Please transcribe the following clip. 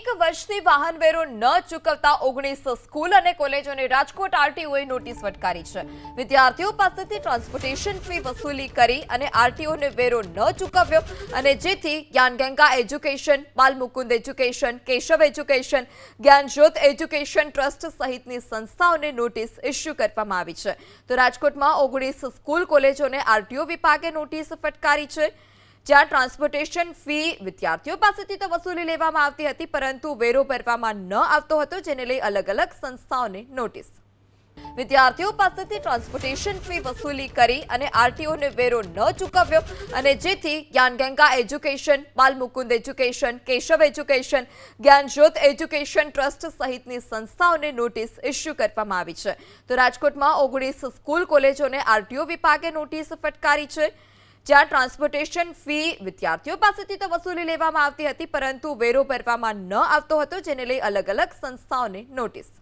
એક વર્ષથી વાહન વેરો ન ચૂકવતા 19 સ્કૂલ અને કોલેજોને રાજકોટ આરટીઓએ નોટિસ ફટકારી છે। વિદ્યાર્થીઓ પાસેથી ટ્રાન્સપોર્ટેશન ફી વસૂલી કરી અને આરટીઓને વેરો ન ચૂકવ્યો અને જેથી Gyanganga education, Balmukund education, Keshav education, Gyanjyot education trust સહિતની સંસ્થાઓને નોટિસ ઇસ્યુ કરવામાં આવી છે। તો રાજકોટમાં 19 સ્કૂલ કોલેજોને આરટીઓ વિભાગે નોટિસ ફટકારી છે, જ્યાં ટ્રાન્સપોર્ટેશન ફી વિદ્યાર્થીઓ પાસેથી તો વસૂલી લેવામાં આવતી હતી, પરંતુ વેરો ભરવામાં ન આવતો હતો, જેને લઈ અલગ અલગ સંસ્થાઓને નોટિસ। વિદ્યાર્થીઓ પાસેથી ટ્રાન્સપોર્ટેશન ફી વસૂલી કરી અને આરટીઓને વેરો ન ચૂકવ્યો અને જેથી Gyanganga education, Balmukund education, Keshav education, Gyanjyot education trust સહિતની સંસ્થાઓને નોટિસ ઇસ્યુ કરવામાં આવી છે। તો રાજકોટમાં 19 સ્કૂલ કોલેજોને આરટીઓ વિભાગે નોટિસ ફટકારી છે, જ્યાં ટ્રાન્સપોર્ટેશન ફી વિદ્યાર્થીઓ પાસેથી તો વસૂલી લેવામાં આવતી હતી, પરંતુ વેરો ભરવામાં ન આવતો હતો, જેને લઈ અલગ અલગ સંસ્થાઓને નોટિસ।